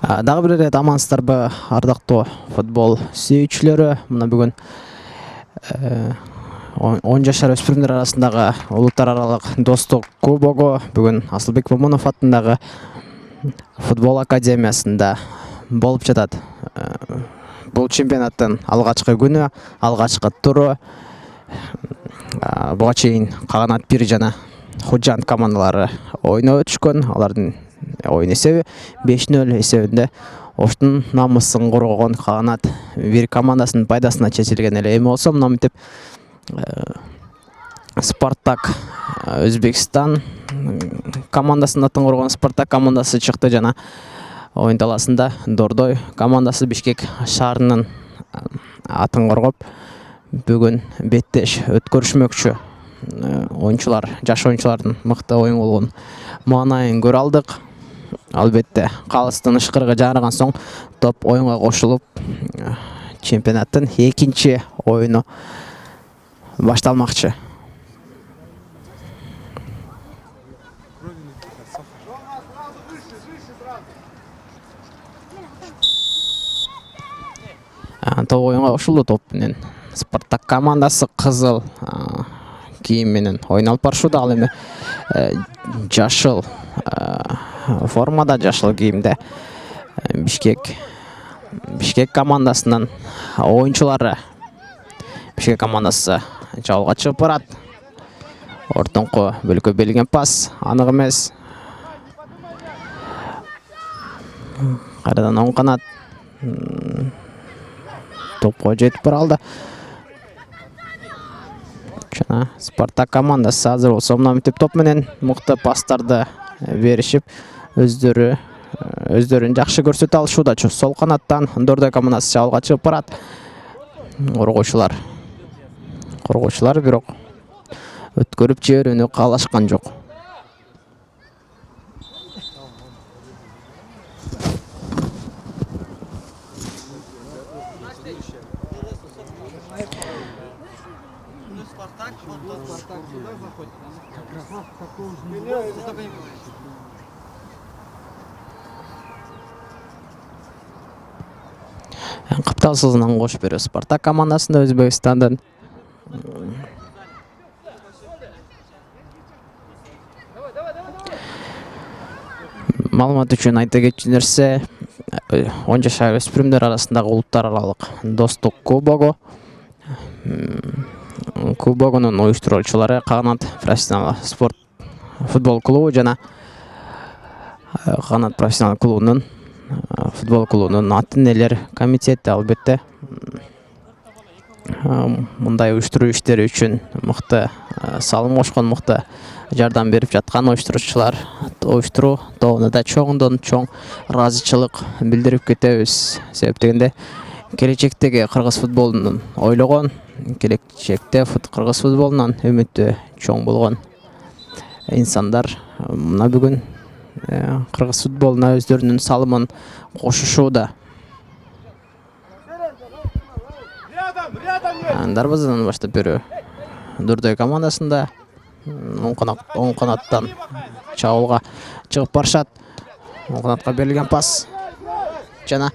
Дагы бир ирет амансыздарбы, ардактуу футбол сүйүүчүлөрү. Мына бүгүн 10 жашар өспүрүмдөр арасындагы улуттар аралык достук кубогу бүгүн Асылбек Момунов атындагы футбол академиясында болуп жатат. Бул чемпионаттын алгачкы күнү, алгачкы туру. Буга чейин Каганат 1 жана Худжант командалары ойноп өтүшкөн. Алардын ойын эсеби 5-0 эсебинде Оштун намысын коргогон Каганат 1 командасынын пайдасына чечилген эле. Эми болсо мына мынтип Спартак Өзбекстан командасынын атын коргогон Спартак командасы чыкты жана оюн талаасында Дордой командасы Бишкек шаарынын атын коргоп бүгүн беттеш өткөрүшмөкчү. Оюнчулар, жаш оюнчулардын мыкты оюн болгон маанайын көрө алдык. Албетте, калыстын ышкырыгы жарыган соң топ оюнга кошулуп, чемпионаттын 2-нчи оюну башталмакчы. Топ оюнга кошулду. Топ менен Спартак командасы кызыл кийим менен оюн алып барышууда. Ал эми жашыл формада, жашыл кийимде Бишкек командасынын оюнчулары. Бишкек командасы жабылга чыгып барат. Ортоңку бөлүккө берилген пас анык эмес. Кайрадан оң канат топко жетип бара алды. Жана Спартак командасы азыр болсо мына мынтип топ менен мыкты пастарды беришип, өздөрүн жакшы көрсөтө алышууда. Сол канаттан Дордой командасы жабылга чыгып барат. Коргоочулар бирок өткөрүп жиберүүнү каалашкан жок. Капталсызынан кошуп берүү Спартак командасында Өзбекстандын. Маалымат үчүн айта кетчү нерсе, 10 жашар өспүрүмдөр арасындагы улуттар аралык достук кубогу. Кубогунун уюштуруучулары Каганат профессионал спорт футбол клубу жана Каганат профессионал клубунун футбол клубунун атын элер комитети. Албетте, мындай уюштуруу иштери үчүн мыкты салым кошкон, мыкты жардам берип жаткан уюштуруучулар, уюштуруу тобуна да чоңдон чоң ыраазычылык билдирип кетебиз. Себеп дегенде, келечектеги кыргыз футболунун ойлогон, келечекте кыргыз футболунан үмүтү чоң болгон инсандар мына бүгүн кыргыз футболуна өздөрүнүн салымын кошушууда. Дарбазадан баштап берүү Дордой командасында оң канаттан чабуулга чыгып барышат. Оң канатка берилген пас жана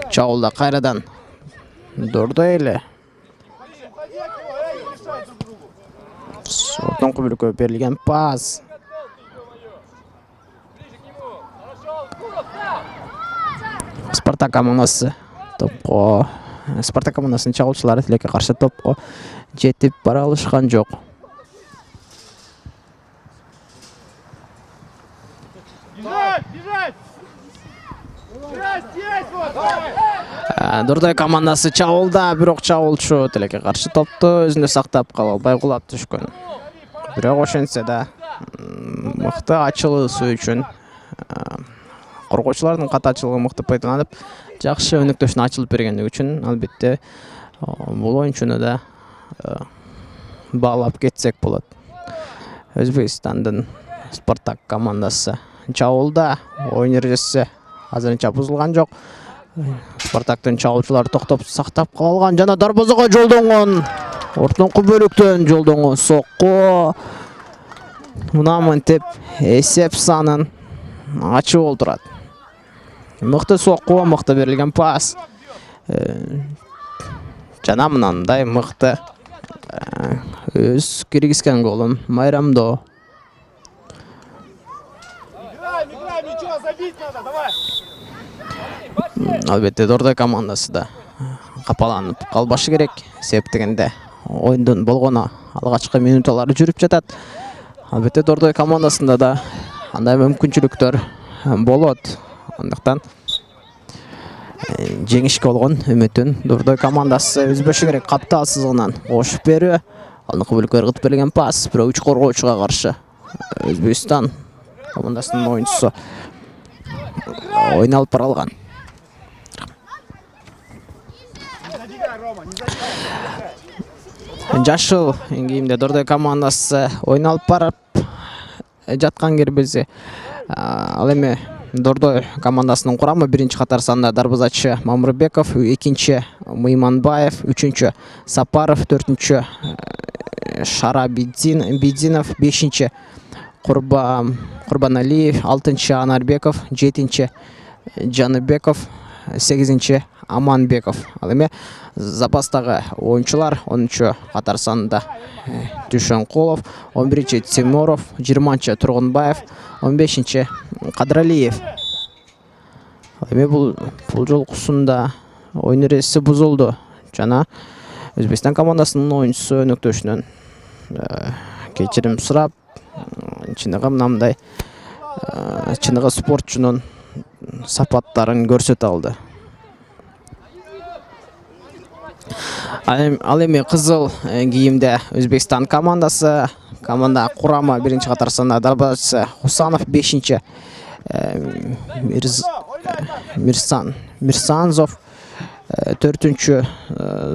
чабуулда кайрадан Дордой эле. Ортоңку бөлүккө берилген пас. Спартак командасы топко, Спартак командасынын чабуулчулары тилекке каршы топко жетип бара алышкан жок. Дордой командасы чабуулда, бирок чабуулчу тилекке каршы топту өзүндө сактап кала албай кулап түшкөн. Бирок ошентсе да мыкты ачылуусу үчүн коргоочулардын катачылыгын мыкты пайдаланып, жакшы өнөктөшүнө ачылып бергендиги үчүн албетте бул оюнчуну да баалап кетсек болот. Өзбекстандын Спартак командасы чабуулда, оюн эрежеси азырынча бузулган жок. Спартактын чабуулчулары токтоп сактап калган жана дарбазага жолдонгон. Ортоңку бөлүктөн жолдоңу сокку. Мына мынтип эсеп санын ачып олтурат. Мыкты сокку, мыкты берилген пас. Жана мынандай мыкты өз киргизген голун майрамдоо. Албетте Дордой командасы да капаланып калбашы керек. Себеп дегенде оюндун болгону алгачкы минуталары жүрүп жатат. Албетте Дордой командасында да андай мүмкүнчүлүктөр болот. Андыктан жеңишке болгон үмүтүн Дордой командасы үзбөшү керек. Капталсызыгынан кошуп берүү. Алдыңкы бөлүккө ыргытып берилген пас, бирок 3 коргоочуга каршы Өзбекстан командасынын оюнчусу ойналып баралган. Жашыл кийимде Дордой командасы ойналып барып жаткан кирбизи. Ал эми Дордой командасынын курамы: биринчи катар санда дарбазачы Мамырбеков, экинчи Мыйманбаев, үчүнчү Сапаров, төртүнчү Шарабидинов, бешинчи Курбаналиев, алтынчы Анарбеков, жетинчи Жаныбеков, сегизинчи Аманбеков. Ал эми запастагы оюнчулар: 10-чу катар санында Дүйшөнкулов, 11-чи Тимуров, 20-чы Тургунбаев, 15-чи Кадралиев. Ал эми бул жолкусунда оюн эреси бузулду. Жана Өзбекстан командасынын оюнчусу өнөктөшүнөн кечирим сурап, чыныгы мындай чыныгы спортчунун сапаттарын көрсөтө алды. Ал эми кызыл кийимде Өзбекстан командасы. Команда курамы: биринчи катар санда дарбазачы Хусанов, бешинчи Мирсанзов, төртүнчү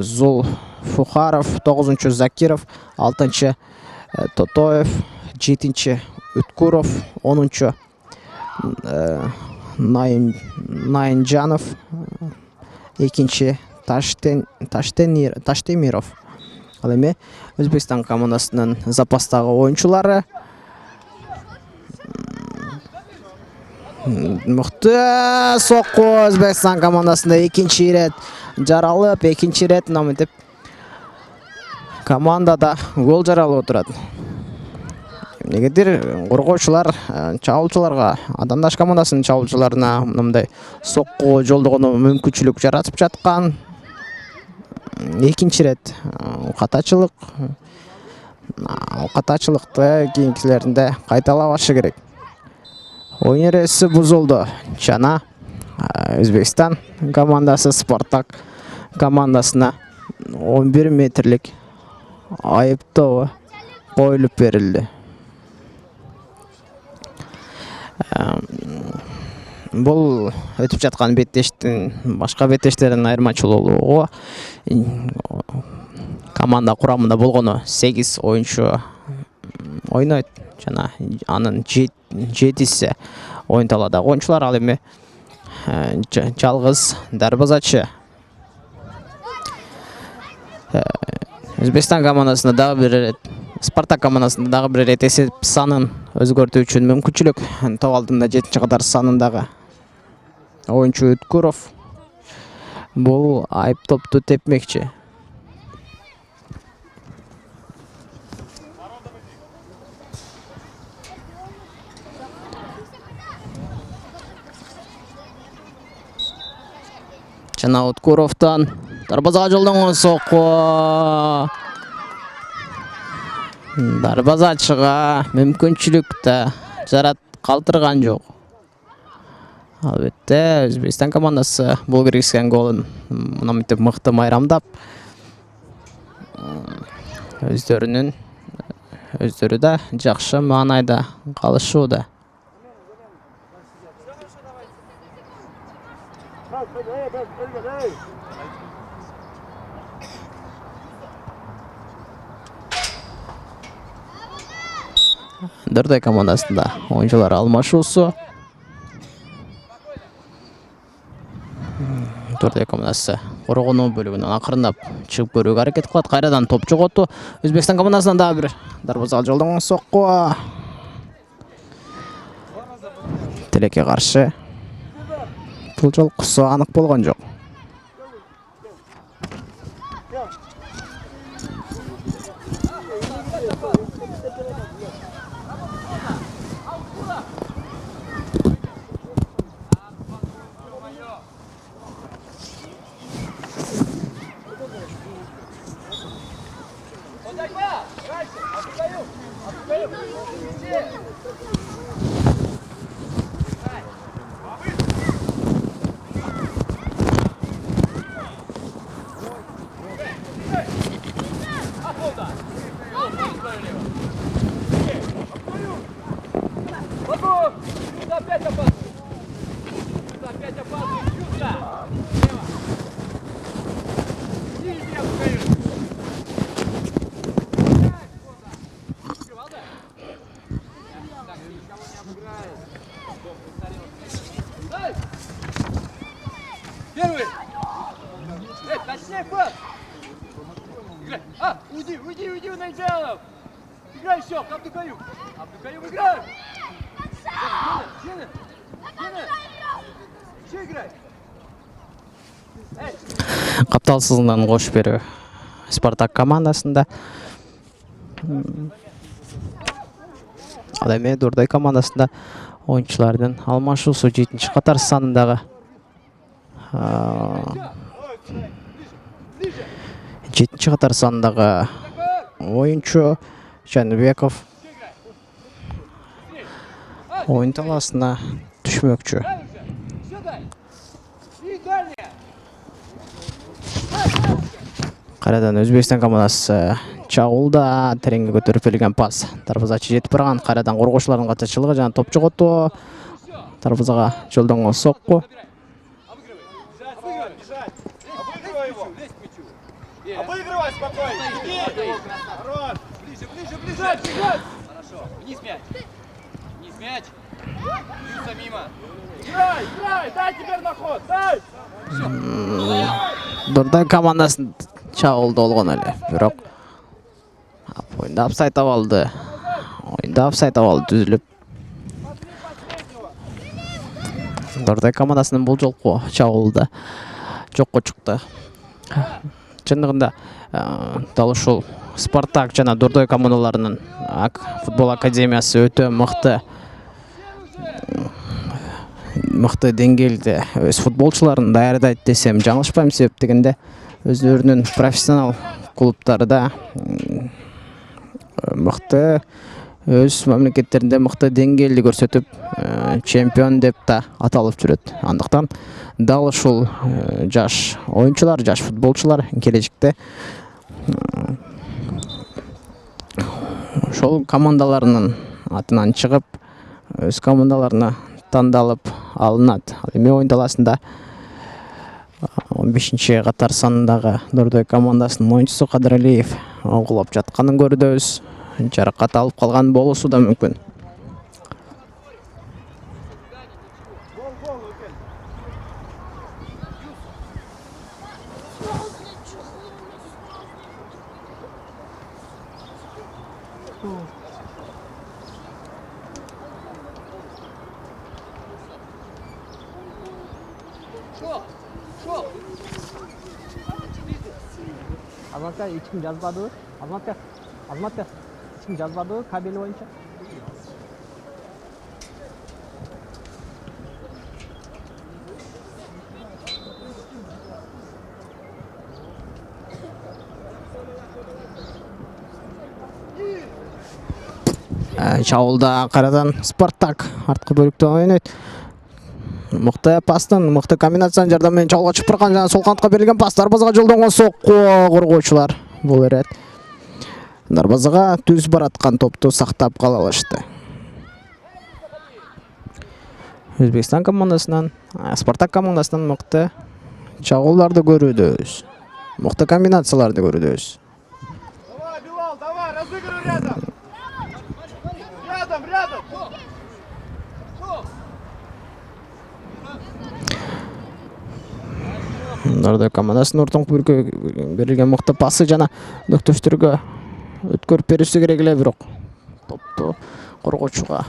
Зулфухаров, 9-чу Закиров, 6-чы Тотоев, 7-чи Үткуров, 10-чу Найынжанов, 2-чи Таштемиров. Ал эми Өзбекстан командасынын запастагы оюнчулары. Мыкты сокку Өзбекстан командасында экинчи ирет жаралып, экинчи ирет мынтип командада гол жаралып отурат. Эмнегедир коргоочулар чабуулчуларга, Адамдаш командасынын чабуулчуларына мындай сокку жолдогону мүмкүнчүлүк жаратып жаткан. Экинчи ирет катачылыкты кийинкилеринде кайталабашы керек. Оюн эреси бузулду. Жана Өзбекстан командасы Спартак командасына 11 метрлик айыптоо коюлуп берилди. Бул өтүп жаткан беттештин башка беттештерден айырмачылыгы команда курамында болгону 8 оюнчу ойнойт. Жана анын 7-си оюн талаадагы оюнчулар. Ал эми жалгыз дарбазачы. Өзбекстан командасында дагы бир ирет, Спартак командасында дагы бир ирет эсеп санын өзгөртүү үчүн мүмкүнчүлүк топ алдында 7-чи катар санындагы оюнчу Үткуров бул айып топту тепмекчи. Жана Үткуровдон дарбазага жолдонгон сокку. Дарбазачыга мүмкүнчүлүк да калтырган жок. Албетте Өзбекстан командасы бул киргизген голун мынтип мыкты майрамдап, өздөрү да жакшы маанайда калышууда. Дордой командасында оюнчулар алмашуусу. Дордой командасы коргонуу бөлүгүнөн акырындап чыгып көрүүгө аракет кылат. Кайрадан топ жоготу. Өзбекстан командасынан дагы бир дарбазага жолдонгон сокку. Тилекке каршы. Бул жолкусу анык болгон жок. Первый! Точнее, пас! Играй! Уйди, Найджалов! Играй еще! Абдукаюм! Абдукаюм, играй! Жена! Еще играй! Капталсыздан кош берүү Спартак командасында. Ал эми Дордой командасында оюнчулардын алмашуусу 7-чи катар санындагы 7-чи катар санындагы оюнчу Жаныбеков оюн талаасына түшмөкчү. Кайрадан Өзбекстан командасы чагуулда тереңге көтөрүп берилген пас. Дарбазачы жетип барган. Кайрадан коргоочулардын катачылыгы жана топ жоготуу. Дарбазага жолдонгон сокку. Обыгрывай спокойно! Хорош! Ближе! Хорошо! Вниз мяч! Бьются мимо! Играй! Дай теперь на ход! Дай! Дордой командасын чагуулда болгон эле. Бирок оюнда апсайт абалды. Түзүлүп. Дордой командасынын бул жолку чагуулда жокко чыкты. Чындыгында дал ушул Спартак жана Дордой командаларынын футбол академиясы өтө мыкты деңгээлде өз футболчуларын даярдайт десем жаңылышпайм. Себеп дегенде өздөрүнүн профессионал клубтарда мыкты өз мамлекеттеринде мыкты деңгээлди көрсөтүп чемпион деп да аталып жүрөт. Андыктан дал ушул жаш оюнчулар, жаш футболчулар келечекте ошол командаларынын атынан чыгып, өз командаларына тандалып алынат. Ал эми оюн талаасында 15-чи катар санындагы Дордой командасынын оюнчусу Кадыралиев оңгулап жатканын көрдөбүз. Жаракат алып калган болуусу да мүмкүн. Азаматка ешкім жазбады. Азаматка ешкім жазбады кабель боюнча. Чагуулда кайрадан Спартак арткы бөлүктө ойнойт. Мыкты пастын, мыкты комбинациянын жардамы менен чагуулга чыгып барган жана сол кантка берилген пас. Дарбазага жолдонгон сокку. Коргоочулар бул эрет. Дарбазага түз бараткан топту сактап кала алышты. Өзбекстан командасынан, Спартак командасынан мыкты чагууларды көрүүбүз. Мыкты комбинацияларды көрүүбүз. Давай, Билал, давай, разыгрывай рядом! Рядом! Дордой командасынын ортоң бөлүккө берилген мыкты пасы жана өнөктөштөргө өткөрүп бериши керек эле, бирок топту коргоочуга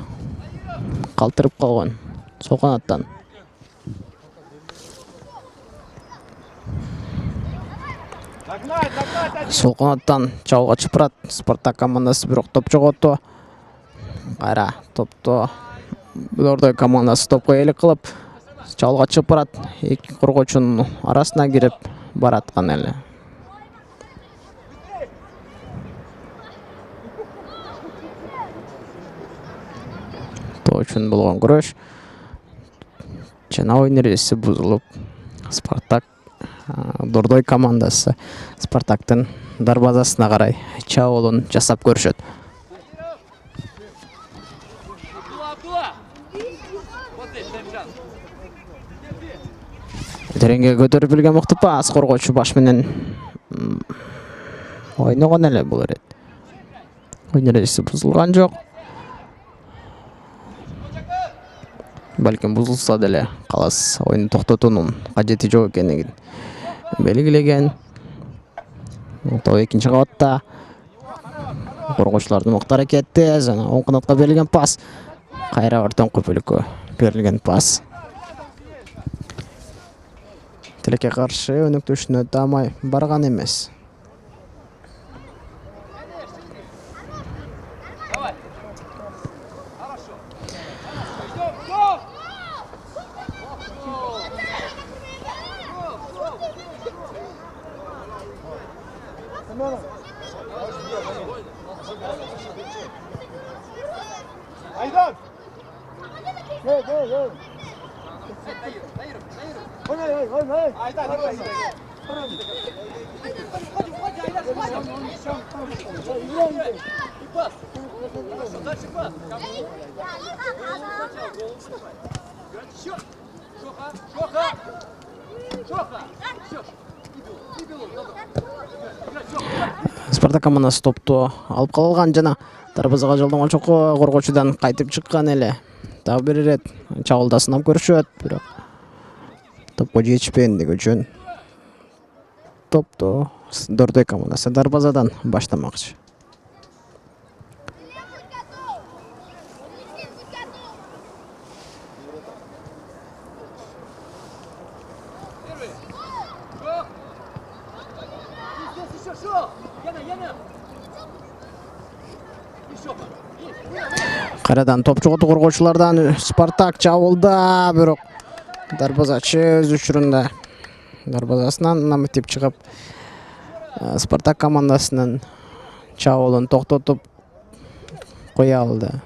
калтырып калган сол канаттан. Сол канаттан чабуулга чыгып барат Спартак командасы, бирок топ жоготту. Кайра топту Дордой командасы топко ээлик кылып чабуулга чыгып барат. Эки коргоочунун арасына кирип бараткан эле. Топ үчүн болгон күрөш жана оюн эрежеси бузулуп, Спартак Дордой командасы Спартактын дарбазасына карай чабуулун жасап көрүшөт. Тереңге көтөрүп билген мыкты пас, коргоочу баш менен ойногон эле бул ирет. Оюн эрежеси бузулган жок. Балким бузулса деле калас оюнду токтотуунун кажети жок экенин белгилеген. Топ экинчи кабатта коргоочулардын мыкты аракети жана оң канатка берилген пас. Кайра ортоңку бөлүккө берилген пас. Тилекке каршы өнөктөшүнө таамай барган эмес. Айдан! Спартак командасы топту алып калган жана дарбазага жолдон чокко коргоочудан кайтып чыккан эле. Дагы бир ирет чабуулда сынап көрүшөт, бирок топко жетишпегендиги үчүн топту Дордой командасы дарбазадан баштамакчы. Кайрадан топ жоготу коргоочулардан Спартак чабуулда, бирок дарбазачы өз учурунда дарбазасынан намытып чыгып Спартак командасынын чабуулун токтотуп кое алды.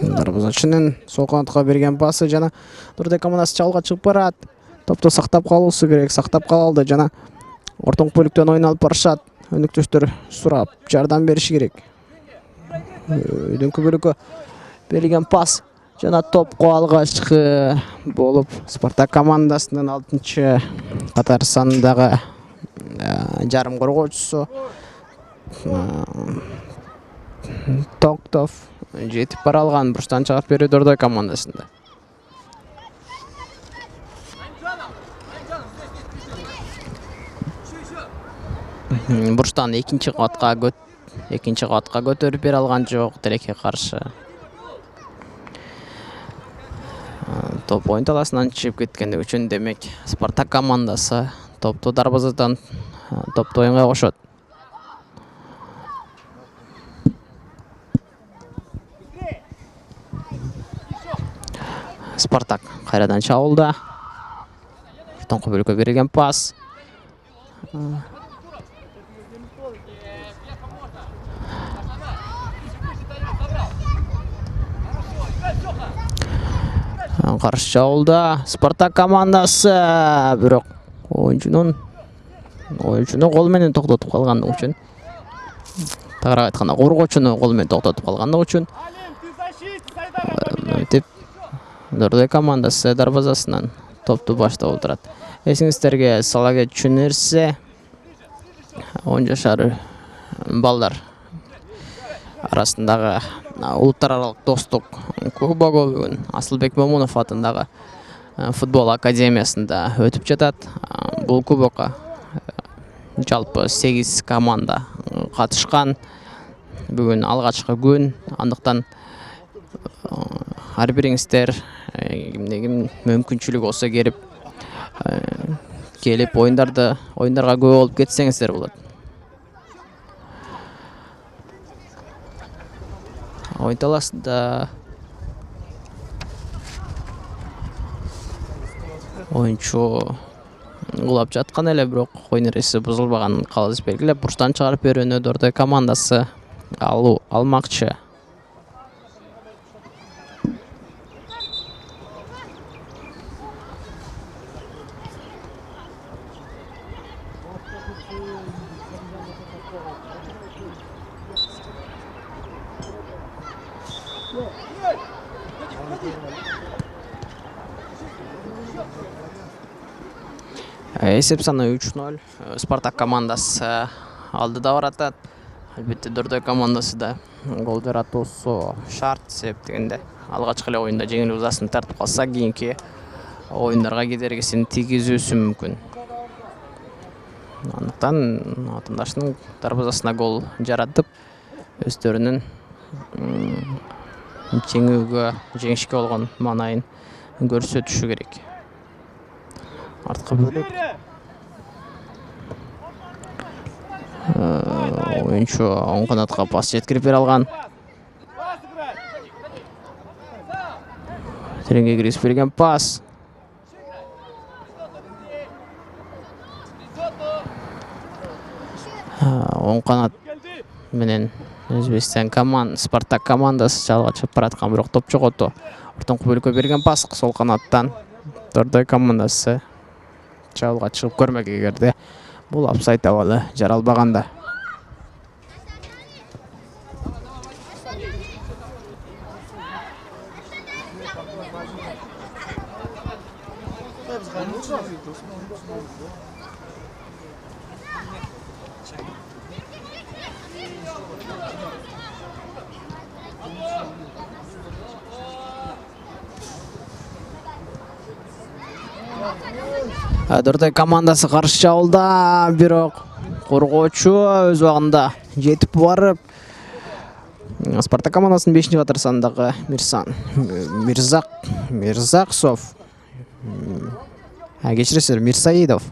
Дарбазачынын сол канатка берген пасы жана Дордой командасы чабуулга чыгып барат. Топту сактап калуусу керек, сактап кала алды жана ортоң бөлүктөн ойун алып барышат. Өнөктөштөр сурап жардам бериши керек. Өйдүнкү бөлүккө берилген пас жана топко алгачкы болуп Спартак командасынын 6-чы катар сандагы жарым коргоочусу Токтов жетип бара алган бурчтан чыгарып берүү Дордой командасында. Бурчтан экинчи кабатка көтөрүп бере алган жок Тилекке каршы. Топ оюн таласынан чыгып кеткендиги үчүн демек Спартак командасы топту дарбазадан топту оюнга кошот. Спартак кайрадан чабуулда. Ортоңку бөлүккө берилген пас. Каршы чабуулда Спартак командасы, бирок оюнчуну кол менен токтотуп калгандыгы үчүн, тагыраак айтканда коргоочуну кол менен токтотуп калгандыгы үчүн Дордой командасы дарбазасынан топту баштап отурат. Эсиңиздерге сала кетчү нерсе, 10 жашар балдар арасындагы улуттар аралык достук кубогу бүгүн Асылбек Момунов атындагы футбол академиясында өтүп жатат. Бул кубокко жалпы 8 команда катышкан. Бүгүн алгачкы күн, андыктан ар бириңиздер ким мүмкүнчүлүгү болсо келип оюндарга күбө болуп кетсеңиздер болот. Oyun talasında oyuncu улап жаткан эле, бирок oyun эреси бузулбаган калыс белгилеп, бурчтан чыгарып берүүнү Дордой командасы алмакчы. Esep sаны 3-0. Спартак командасы алдыда баратат. Албетте Дордой командасы да гол жаратуусу шарт себептегенде алгачкы эле оюнда жеңил узасын тартып калса, кийинки оюндарга кедергисин тийгизүүсү мүмкүн. Андыктан атымдаштын дарбазасына гол жаратып, өздөрүнүн жеңишке болгон маанайын көрсөтүшү керек. Артқы бөлек oyuncu оң канатка пас жеткирип бере алган. Тереңге киргизип берген пас. Оң канат менен Өзбекстан Спартак командасы жалга чыгып бараткан, бирок топ жоготу. Ортоңку бөлүккө берген пас сол канаттан Дордой командасы чабуулга чыгып көрмөк эгерде бул офсайд абалы жаралбаганда. Дордой командасы каршы чабуулда, бирок коргоочу өз убагында жетип барып Спартак командасынын 5-катар сандагы Мирзаксов, кечиресиздер, Мирсаидов.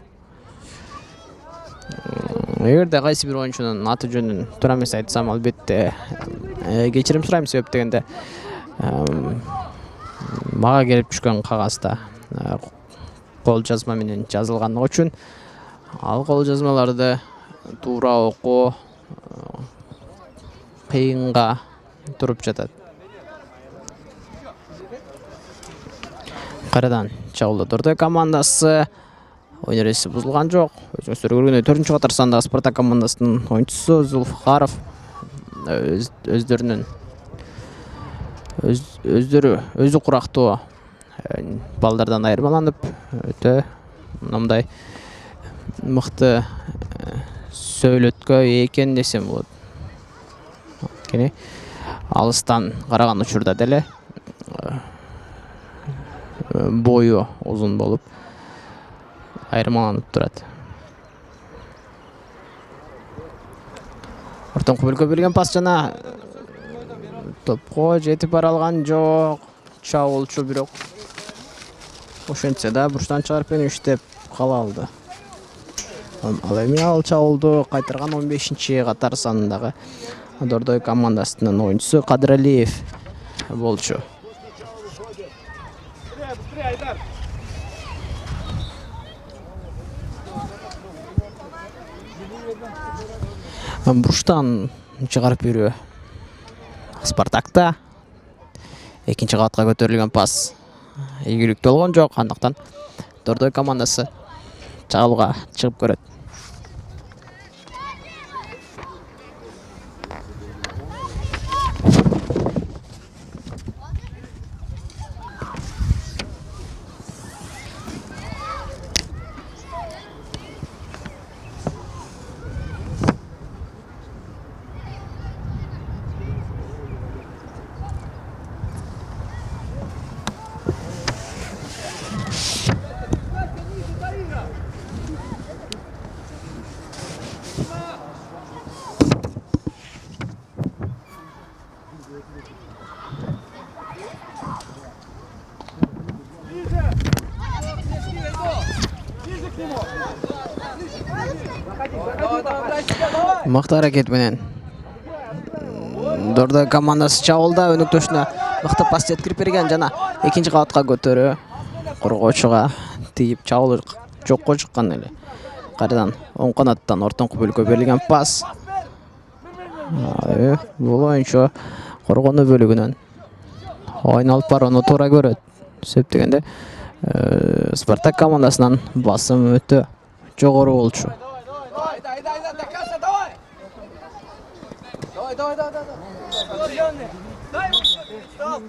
Эгерде кайсы бир оюнчунун аты жөнүн туура эмес айтсам, албетте кечирим сурайм, себептегенде мага келип түшкөн кагазда кол жазма менен жазылганлыгы үчүн ал кол жазмаларды туура окуу кыйынга туруп жатат. Кайрадан чабуулда Дордой командасы, оюн эреси бузулган жок. Өзүңүздөр көргөндөй 4-катар сандагы Спартак командасынын оюнчусу Зулфухаров өзү курактуу балдардан айырмаланып, өтө мындай мыкты сөйлөткө экен десем болот. Кene алыстан караган учурда деле бою узун болуп айырмаланып турат. Ортоңку бөлүккө берген пас жана топко жетип бара алган жок. Чабуулчу бирок ошентсе да бурчтан чыгарып иштеп кала алды. Ал эми ал чабуулду кайтарган 15-катар санындагы Дордой командасынын оюнчусу Кадыралиев болчу. Бурчтан чыгарып берүү Спартакта экинчи кабатка көтөрүлгөн пас ийгиликтүү болгон жок, андыктан Дордой командасы чабуулга чыгып көрөт. Мыкты аракет менен Дордой командасы чабуулда өнөктөшүнө мыкты пас жеткирип берген жана экинчи кабатка көтөрүү коргоочуга тийип чабуул жокко чыккан эле. Кайрадан оң канаттан ортоңку бөлүккө берилген пас. Бул оюнчу коргонуу бөлүгүнөн ойналып барууну туура көрөт. Септегенде Спартак командасынан басым өтө жогору болчу. Давай. Дай ему счет. Стоп.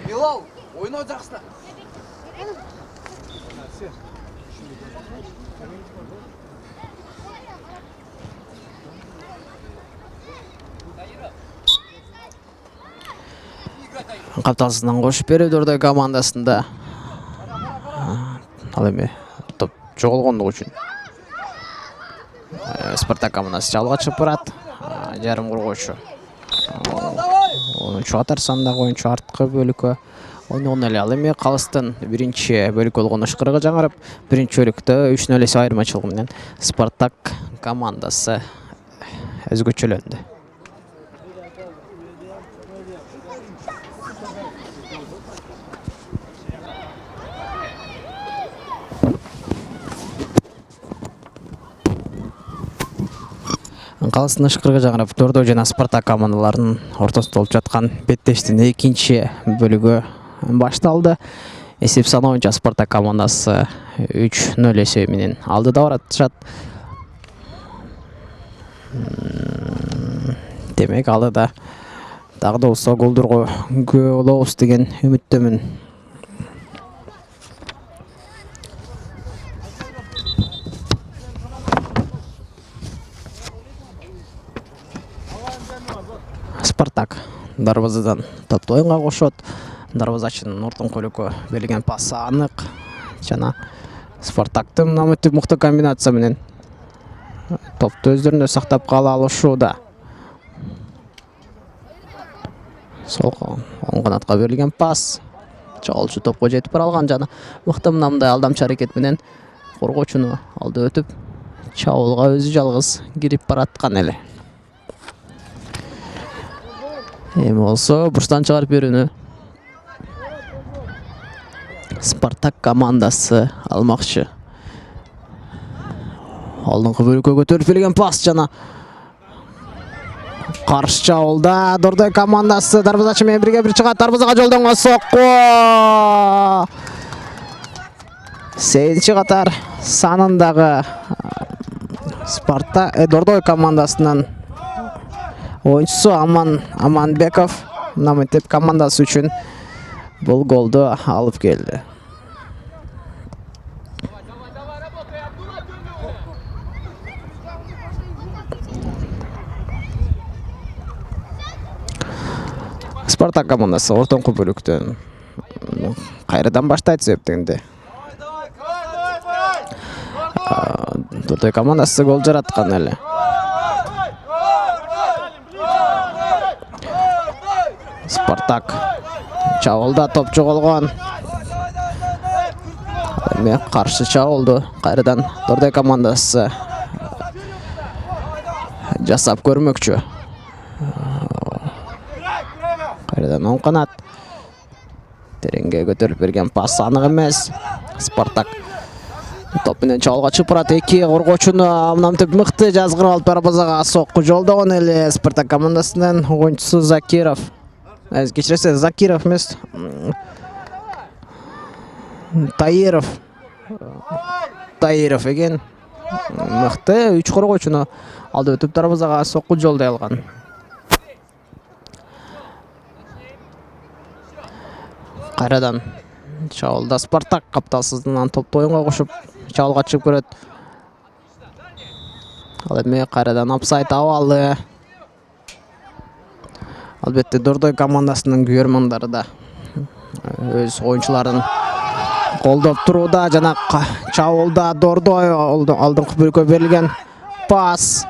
Билал, ойнау жақсы. Капталсыздан кошуп берүү Дордой командасында. Ал эми топ жоголгондугу үчүн Спартак командасы жалга чыгып барат. Жарым коргоочу. Оюнчу катар сандагы оюнчу арткы бөлүккө ойногон эле. Ал эми калыстын биринчи бөлүк болгон ышкырыгы жаңырып, биринчи бөлүктө 3-0 эсеп айырмачылыгы менен Спартак командасы өзгөчөлөндү. Калыстын ышкырыгы жаңырып, Дордой жана Спартак командаларынын ортосунда болуп жаткан беттештин экинчи бөлүгү башталды. Эсеп саны боюнча Спартак командасы 3-0 эсеби менен алдыда баратышат. Демек алдыда дагы да болсо голдорго күбө болобуз деген үмүттөмүн. Спартак дарбазадан топту оюнга кошот. Дарбазачынын ортоңку бөлүккө берилген пасы анык жана Спартактын намыттык мыкты комбинация менен топту өздөрүнө сактап кала алышууда. Сол оң канатка берилген пас. Чабуулчу топко жетип бара алган жана мыкты мындай алдамчы аракет менен коргоочуну алды өтүп, чабуулга өзү жалгыз кирип бараткан эле. Эми болсо бурчтан чыгарып берүүнү Спартак командасы алмакчы. Алдыңкы бөлүккө көтөрүп берилген пас жана каршы чабуулда Дордой командасы дарбазачы менен бирге бир чыгат. Дарбазага жолдонгон сокку. 8-катар санындагы Дордой командасынын оюнчусу Аманбеков Намытеп командасы үчүн бул голду алып келди. Спартак командасы ортоңку бөлүктөн кайрадан баштайт септегенде. Дордой командасы гол жараткан эле. Спартак чабуулда топ жоголгон. Эми каршы чабуулду кайрадан Дордой командасы жасап көрмөкчү. Кайрадан оң канат тереңге көтөрүп берген пас анык эмес. Спартак топ менен чабуулга чыгып барат. Эки коргоочуну Намытеп мыкты жазгырып алып дарбазага сокку жолдогон эле Спартак командасынын оюнчусу Закиров. Кечиресиз, Закиров эмес, Таиров экен. Мыкты 3 коргоочуну алды өтүп дарбазага сокку жолдой алган. Кайрадан чабуулда Спартак капталсыздан топту оюнга кошуп чабуулга чыгып көрөт. Ал эми кайрадан офсайд абалы. Албетте Дордой командасынын күйөрмандары да өз оюнчуларын колдоп турууда жана чабуулда Дордой алдыңкы бөлүккө берилген пас.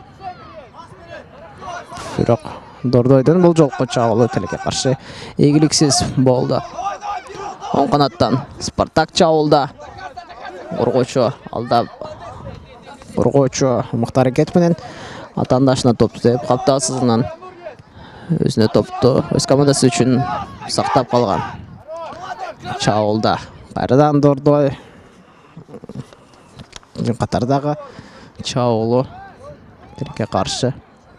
Бирок Дордойдун бул жолку чабуулу тилекке каршы ийгиликсиз болду. Оң канаттан Спартак чабуулда Коргоочу алда коргоочу мыкты аракет менен атаандашына топту теп каптаасызынан өзүнө топту өз командасы үчүн сактап калган. Чаулда кайрадан Дордой катардагы Чаулу тирке каршы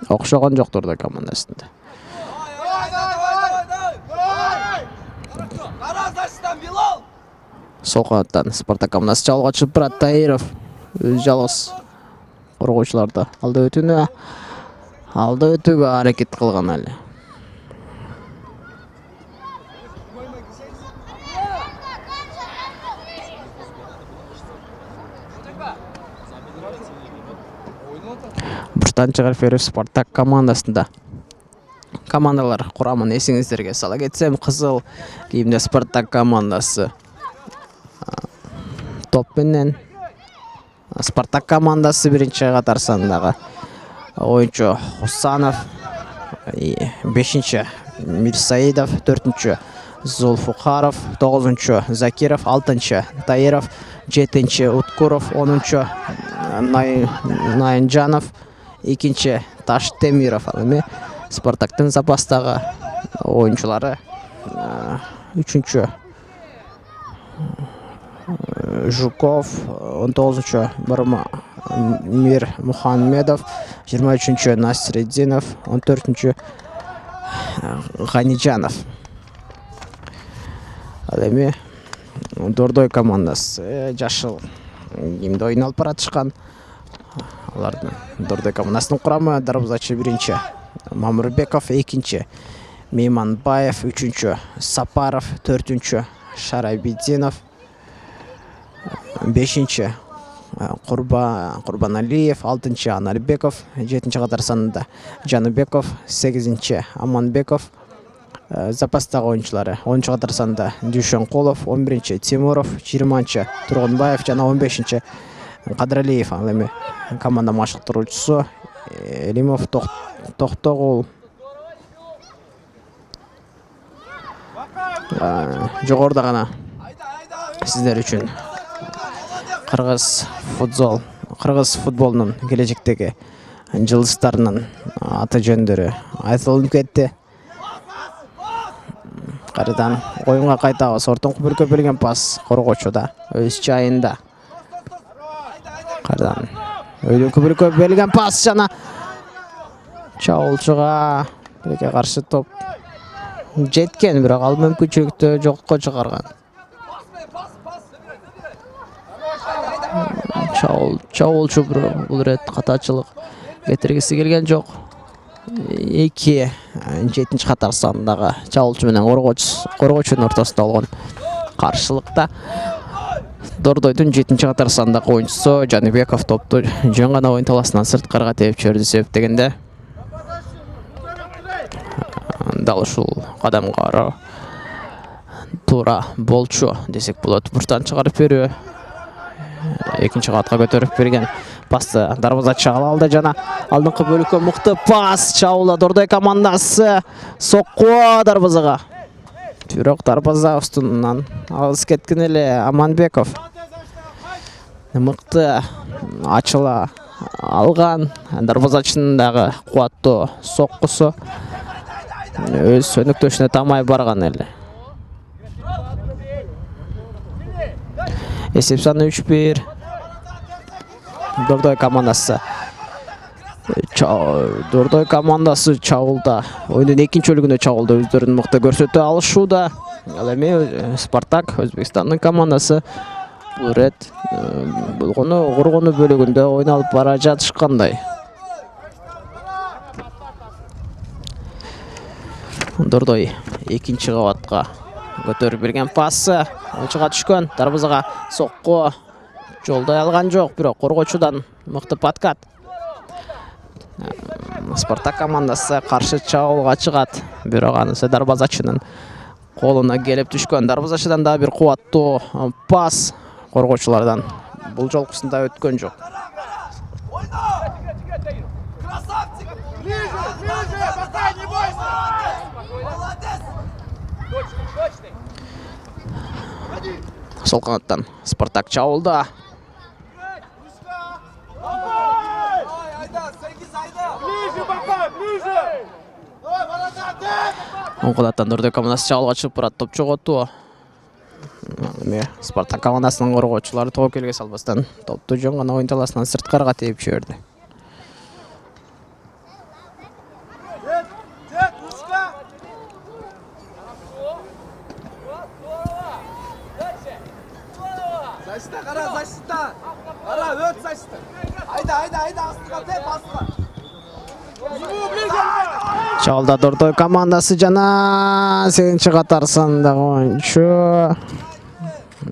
окшогон жок Дордой командасында. Сол канаттан Спартак командасы Чаулга чыгып барат. Таиров өз жалгыз коргоочуларды алда өтүүгө аракет кылган эле. Буртан чыгарып берүү Спартак командасында. Командалар курамын эсиңиздерге сала кетсем, кызыл кийимде Спартак командасы. Топ менен Спартак командасы биринчи катар сандагы оюнчу Хусанов, 5-нчи Мирсаидов, 4-нчи Зулфукаров, 9-нчу Закиров, 6-нчы Таиров, 7-нчи Уткуров, 10-нчу Найынжанов, 2-нчи Таштемиров. Ал эми Спартактын запастагы оюнчулары 3-нчү Жуков, 19-нчы Мир Мухаммедов, 23-нчы Насреддинов, 14-нчы Ганижанов. Ал эми Дордой командасы жашыл кийимде ойын алып баратышкан. Алардын Дордой командасынын курамы: дарбазачы 1-нчи Мамырбеков, 2-нчи Мейманбаев, 3-нчү Сапаров, 4-нчү Шарабидинов, 5-нчи Курбаналиев, 6-нчы Анарбеков, 7-нчи катар санында Жаныбеков, 8-нчи Аманбеков. Запастагы оюнчулары 10-нчы катар санында Дүйшөнкулов, 11-нчи Тимуров, 20-нчы Тургунбаев жана 15-нчи Кадралиев. Ал эми команда машыктыруучусу Элимов Токтогул. Жогоруда гана сиздер үчүн кыргыз футболунун келечектеги жылдыздарынын аты жөндөрү айтылып кетти. Кайрадан оюнга кайтабыз. Ортон көпүрккө берилген пас коргоочуда өз жайында. Кайрадан өйдөн көпүрккө берилген пас жана Чаулчуга бирге каршы топ жеткен, бирок ал мүмкүнчүлүктү жокко чыгарган. Чаулчу бул рет катачылык кетиргиси келген жок. 7-нчи катар сандагы Чаулчу менен коргоочунун ортосунда болгон каршылыкта Дордойдун 7-нчи катар сандагы оюнчусу Жаныбеков топту жөн гана оюн таласынан сырткарга терип жиберди. Себептегенде дал ушул кадамга туура болчу десек болот. Буртан чыгарып берүү. 2-нчи катка көтөрүп берген пасты дарбазачы алды жана алдыңкы бөлүккө мыкты пас. Чаула Дордой командасы сокку дарбазага. Бирок дарбаза устунан алыс кеткен эле Аманбеков. Мыкты ачыла алган дарбазачынын дагы кубаттуу соккусу өз өнөктөшүнө тамай барган эле. Эсеп саны 3-1. Дордой командасы Чаулда оюндун 2-нчи бөлүгүндө Чаулда өздөрүн мыкты көрсөтө алышууда. Ал эми Спартак Өзбекстандын командасы бул рет коргонуу бөлүгүндө оюн алып бара жатышкандай. Дордой 2-нчи кабатка көтөрүп берген пасы ойчуга түшкөн. Дарбазага сокку жолдой алган жок, бирок коргоочудан мыкты подкат. Спартак командасы каршы Чаулга чыгат, бирок анысы дарбазачынын колуна келип түшкөн. Дарбазачыдан да бир кубаттуу пас коргоочулардан бул жолкусунда өткөн жок. Сол канаттан Спартак Чаулда Оң канаттан Дордой командасы чабуулга чыгып барат, топ жоготту. Эми Спартак командасынын коргоочулары тобокелге салбастан топту жөн гана оюн таласынан сырткарга тийип жиберди. Защита, қара, защита. Қара, өт защита. Айда, астыға, теп, астыға. Чабуулда Дордой командасы жана 8-катарсындагы оюнчу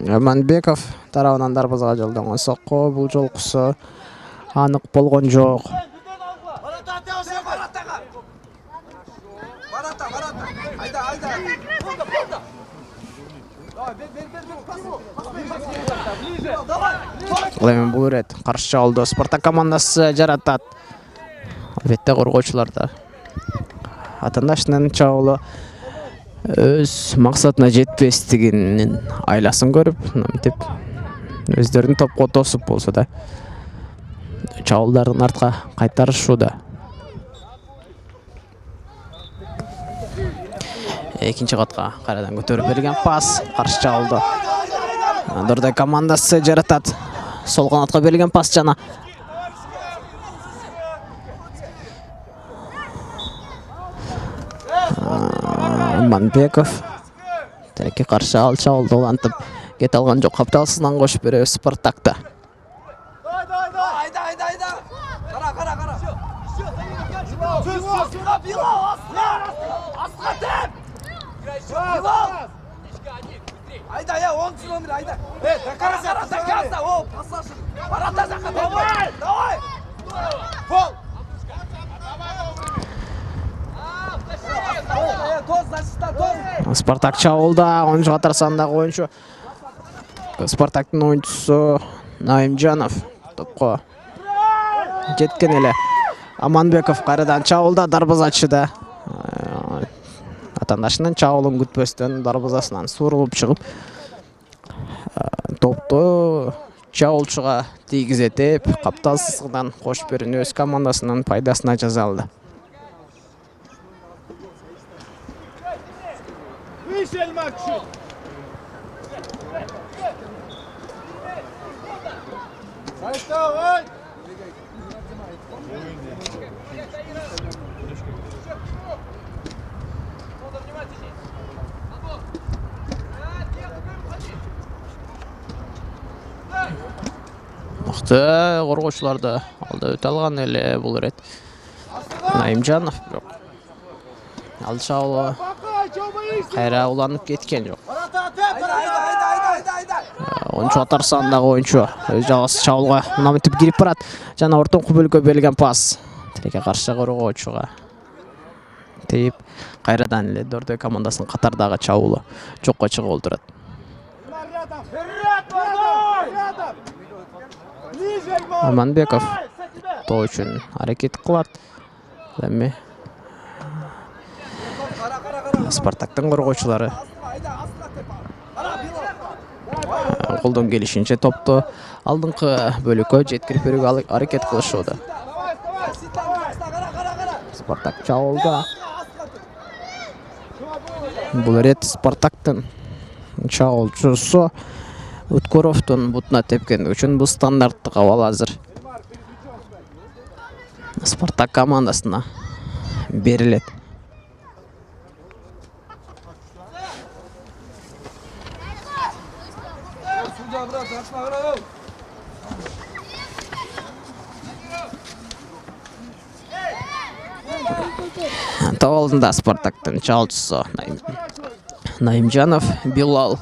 Аманбеков тарабынан дарбазага жолдонгон сокко, бул жолкусу анык болгон жок. Барата. Айда. Эми бул ирет каршы чабуулду Спартак командасы жаратат. Албетте коргоочуларда атандашынын чабуулу өз максатына жетпестигинин айласын көрүп, мынтип өздөрүн топко тосуп болсо да чабуулдарын артка кайтарышууда. Экинчи катка кайрадан көтөрүп берген пас каршы чабуулду Дордой командасы жаратат. Сол канатка берилген пас жана Аманбеков тереке каршы ал чабуулду улантып кете алган жок. Капталсыздан кошуп беребиз Спартакта. Айда. Қара. Билал, астыға теп. Билал. Айда, оңсыз өмір, айда. Қара, о, пассажыр. Барата жаққа теп. Давай. Фол. Спартак чабуулда 10-катар сандагы оюнчу Спартактын оюнчусу Наимжанов топко жеткен эле. Аманбеков кайрадан чабуулда дарбазачыда атандашынын чабуулун күтпөстөн дарбазасынан суурулуп чыгып топту чабуулчуга тийгизетип капталсыздыгынан кош берүүнү өз командасынын пайдасына жаза алды. Мыкты коргоочуларды алда өтө алган эле бул ирет Наимжанов, бирок ал чабуулу кайра уланып кеткен жок. Айда. 10-катар сандагы оюнчу өз жагасы чабуулга мынтип кирип барат жана ортоңку бөлүккө берилген пас тереке каршы коргоочуга тийип кайрадан эле Дордой командасынын катардагы чабуулу жокко чыгып олтурат. Аманбеков тоо үчүн аракет кылат. Эми Спартактын коргоочулары колдон келишинче топту алдыңкы бөлүккө жеткирип берүүгө аракет кылышууда. Спартак чабуулда бул ирет Спартактын чабуулчусу Уткуровдун бутуна тепкен үчүн бул стандарттык абал азыр Спартак командасына берилет. Тоо алдында Спартактын чабуулчусу Наимжанов Билал.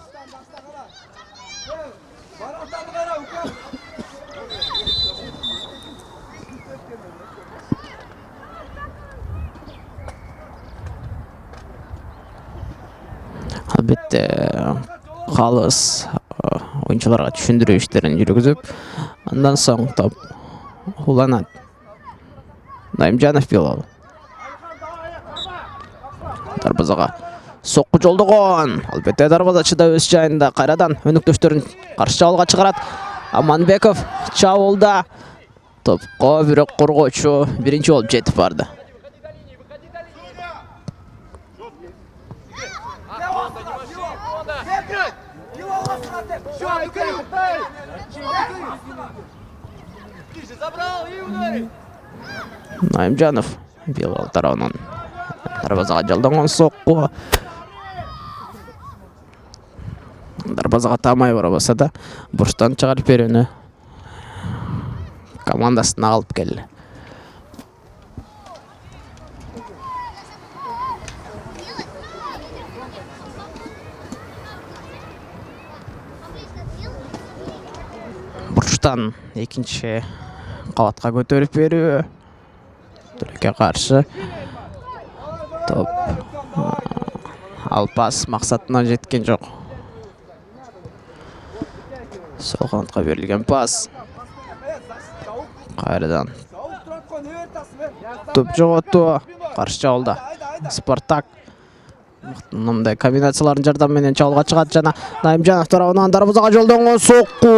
Албетте калыс оюнчуларга түшүндүрүү иштерин жүргүзүп, андан соң топ уланат. Наимжанов Билал. Дарбазага сокку жолдогон. Албетте дарбазачыда өз жайында кайрадан өнөктөштөрүн каршы чабуулга чыгарат. Аманбеков чабуулда топко бирок коргоочу биринчи болуп жетип барды. Найымжанов Билал тарабынан дарбазаға жалданған соққы. Дарбазаға тамай бара баса да бұрыштан шығарып беруіне командасына алып келді. Бұрыштан екінші қабатқа көтеріп беру. Төреке қарсы. Топ. Ал пас мақсатына жеткен жоқ. Сол қанатқа берілген пас. Қайрадан. Топ жоғыту. Қарсы жауылда. Спартак. Мынандай комбинацияларын жардамменен чалуға шығады жана. Найымжанов тарабынан дарбазаға жолданған соққы.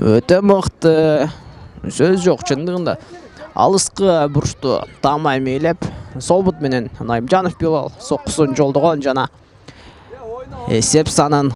Өте мықты. Сөз жоқ шындығында. Алысқы бұрышты тамай мейлеп, сол бұт менен Найымжанов Билал соққысын жолдаған жана есеп санын